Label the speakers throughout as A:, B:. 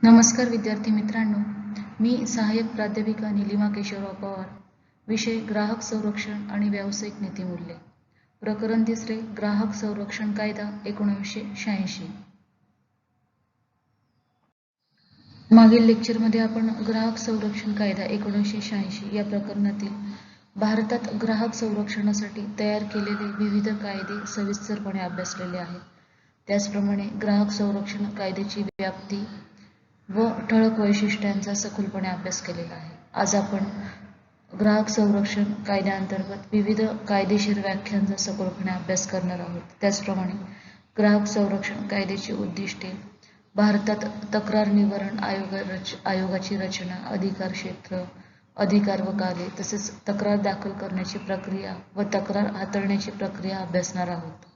A: नमस्कार विद्यार्थी मित्रांनो, मी सहाय्यक प्राध्यापिका निलिमा केशवराव पवार. विषय ग्राहक संरक्षण आणि व्यावसायिक नीतिमूल्ये. प्रकरण 3 ग्राहक संरक्षण कायदा 1986. मागील लेक्चरमध्ये आपण ग्राहक संरक्षण कायदा 1986 या प्रकरणातील भारतात ग्राहक संरक्षणासाठी तयार केलेले विविध कायदे सविस्तरपणे अभ्यासलेले आहेत. त्याचप्रमाणे ग्राहक संरक्षण कायद्याची व्याप्ती व ठळक वैशिष्ट्यांचा सखोलपणे अभ्यास केलेला आहे. आज आपण ग्राहक संरक्षण कायद्याअंतर्गत विविध कायदेशीर व्याख्यांचा सखोलपणे अभ्यास करणार आहोत. त्याचप्रमाणे ग्राहक संरक्षण कायद्याची उद्दिष्टे, भारतात तक्रार निवारण आयोगाची रचना, अधिकार क्षेत्र, अधिकार व कार्य, तसेच तक्रार दाखल करण्याची प्रक्रिया व तक्रार हाताळण्याची प्रक्रिया अभ्यासणार आहोत.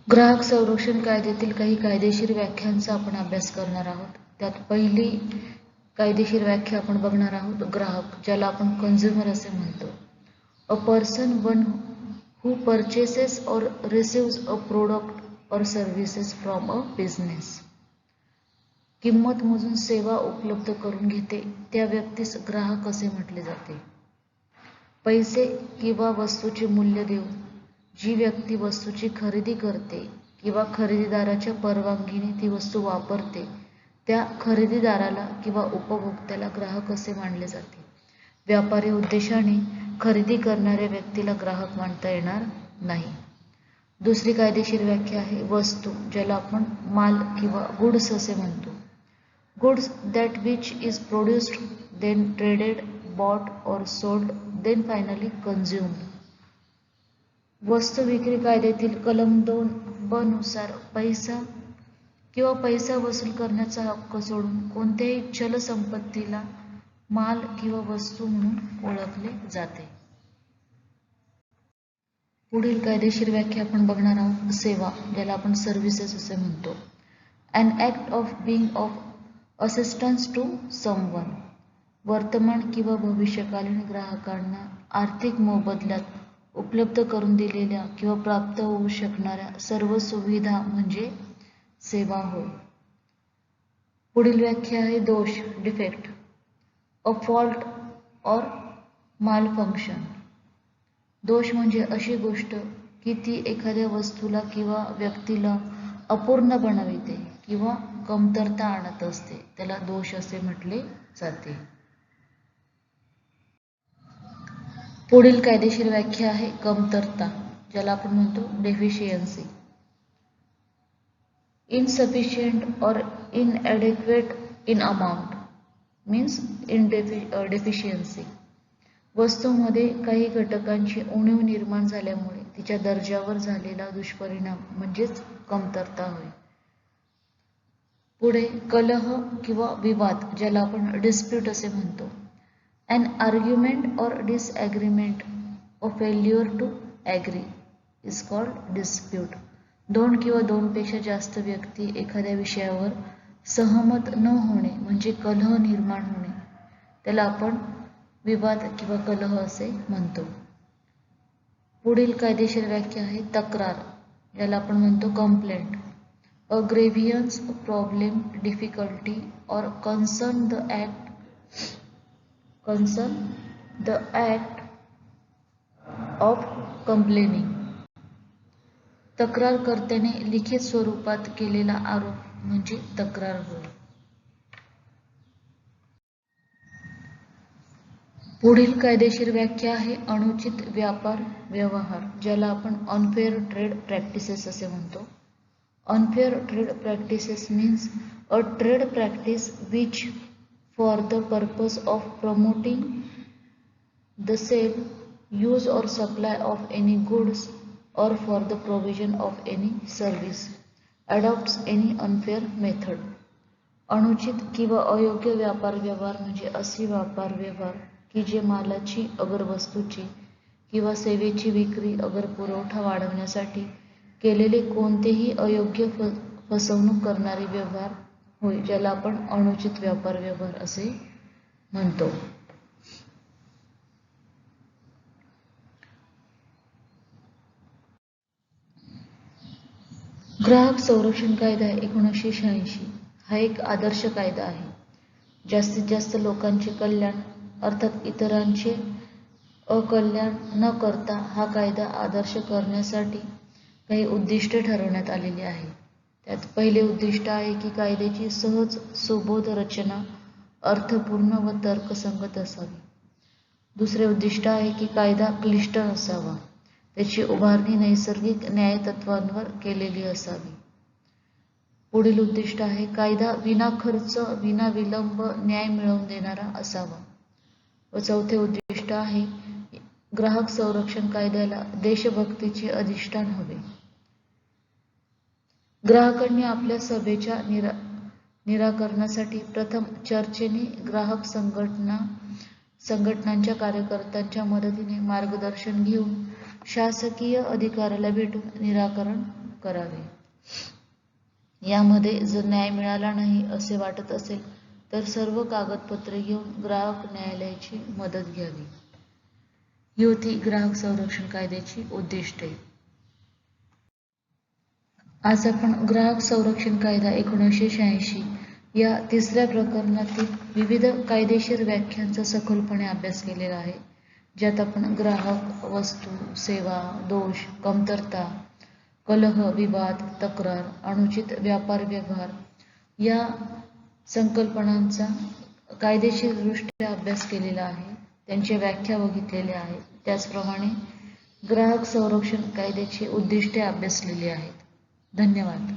A: ग्राहक संरक्षण कायद्यातील काही कायदेशीर व्याख्यांचा आपण अभ्यास करणार आहोत. त्यात पहिली कायदेशीर व्याख्या आपण बघणार आहोत. ग्राहक, ज्याला आपण कन्झ्युमर असे म्हणतो. A person one who purchases और रिसिव्स अ प्रोडक्ट और सर्व्हिसेस फ्रॉम अ बिझनेस. किंमत मोजून सेवा उपलब्ध करून घेते त्या व्यक्तीस ग्राहक असे म्हटले जाते. पैसे किंवा वस्तूचे मूल्य देऊन जी व्यक्ती वस्तूची खरेदी करते किंवा खरेदीदाराच्या परवानगीने ती वस्तू वापरते त्या खरेदीदाराला किंवा उपभोक्त्याला ग्राहक असे मानले जाते. व्यापारी उद्देशाने खरेदी करणाऱ्या व्यक्तीला ग्राहक मानता येणार नाही. दुसरी कायदेशीर व्याख्या आहे वस्तू, ज्याला आपण माल किंवा गुड्स असे म्हणतो. Goods that which is produced, then traded, bought और सोल्ड, देन फायनली कन्झ्युम्ड. वस्तू विक्री कायद्यातील कलम 2(ब) नुसार पैसा किंवा पैसा वसूल करण्याचा हक्क सोडून कोणत्याही चल संपत्तीला माल किंवा वस्तू म्हणून ओळखले जाते. पुढील कायदेशीर व्याख्या आपण बघणार आहोत. सेवा, ज्याला आपण सर्व्हिसेस असे म्हणतो. An act of being of assistance to someone. वर्तमान किंवा भविष्यकालीन ग्राहकांना आर्थिक मोबदल्यात उपलब्ध करून दिलेल्या किंवा प्राप्त होऊ शकणाऱ्या सर्व सुविधा म्हणजे सेवा होय. पुढील व्याख्या आहे दोष, डिफेक्ट. अ फॉल्ट और माल फंक्शन. दोष म्हणजे अशी गोष्ट की ती एखाद्या वस्तूला किंवा व्यक्तीला अपूर्ण बनविते किंवा कमतरता आणत असते, त्याला दोष असे म्हटले जाते. पुढील कायदेशीर व्याख्या आहे कमतरता, ज्याला आपण म्हणतो डेफिशियन्सी. इनसफिशियंट और inadequate in amount means deficiency. वस्तूमध्ये काही घटकांची उणीव निर्माण झाल्यामुळे तिच्या दर्जावर झालेला दुष्परिणाम म्हणजेच कमतरता होय. पुढे कलह किंवा विवाद, ज्याला आपण डिस्प्यूट असे म्हणतो. An argument or disagreement or failure to agree is called dispute. दोन किंवा दोनपेक्षा जास्त व्यक्ती एखाद्या विषयावर सहमत न होणे म्हणजे कलह निर्माण होणे, त्याला आपण विवाद किंवा कलह असे म्हणतो. पुढील कायदेशीर व्याख्या आहे तक्रार, ज्याला आपण म्हणतो कंप्लेंट. अ ग्रेव्हियन्स, प्रॉब्लेम, डिफिकल्टी और concern the act of complaining. तक्रारकर्त्याने लिखित स्वरूपात केलेला आरोप म्हणजे तक्रार होय. पुढील कायदेशीर व्याख्या आहे अनुचित व्यापार व्यवहार, ज्याला आपण अनफेअर ट्रेड प्रॅक्टिसेस असे म्हणतो. Unfair trade practices means a trade practice which for the purpose of promoting the sale, use or supply of any goods or for the provision of any service adopts any unfair method. अनुचित किंवा अयोग्य व्यापार व्यवहार म्हणजे असे व्यापार व्यवहार की जे मालाची अगर वस्तूची किंवा सेवेची विक्री अगर पुरवठा वाढवण्यासाठी केलेले कोणतेही अयोग्य फसवणूक करणारे व्यवहार होय, ज्याला आपण अनुचित व्यापार व्यवहार असे म्हणतो. ग्राहक संरक्षण कायदा 1986 हा एक आदर्श कायदा आहे. जास्तीत जास्त लोकांचे कल्याण अर्थात इतरांचे अकल्याण न करता हा कायदा आदर्श करण्यासाठी काही उद्दिष्टे ठरवण्यात आलेली आहे. त्यात पहिले उद्दिष्ट आहे की कायद्याची सहज सुबोध रचना अर्थपूर्ण व तर्कसंगत असावी. दुसरे उद्दिष्ट आहे की कायदा क्लिष्ट नसावा, त्याची उभारणी नैसर्गिक न्यायतत्वांवर केलेली असावी. पुढील उद्दिष्ट आहे कायदा विना खर्च विना विलंब न्याय मिळवून देणारा असावा. व चौथे उद्दिष्ट आहे ग्राहक संरक्षण कायद्याला देशभक्तीचे अधिष्ठान हवे. ग्राहकांनी आपल्या सभेच्या निराकरणासाठी प्रथम चर्चेने ग्राहक संघटनांच्या कार्यकर्त्यांच्या मदतीने मार्गदर्शन घेऊन शासकीय अधिकाऱ्याला भेटून निराकरण करावे. यामध्ये जर न्याय मिळाला नाही असे वाटत असेल तर सर्व कागदपत्रे घेऊन ग्राहक न्यायालयाची मदत घ्यावी. ही होती ग्राहक संरक्षण कायद्याची उद्दिष्टे. आज आपण ग्राहक संरक्षण कायदा 1986 या तिसऱ्या प्रकरणातील विविध कायदेशीर व्याख्यांचा सखोलपणे अभ्यास केलेला आहे, ज्यात आपण ग्राहक, वस्तू, सेवा, दोष, कमतरता, कलह, विवाद, तक्रार, अनुचित व्यापार व्यवहार या संकल्पनांचा कायदेशीरदृष्ट्या अभ्यास केलेला आहे, त्यांच्या व्याख्या बघितलेल्या आहेत. त्याचप्रमाणे ग्राहक संरक्षण कायद्याची उद्दिष्टे अभ्यासलेली आहेत. धन्यवाद.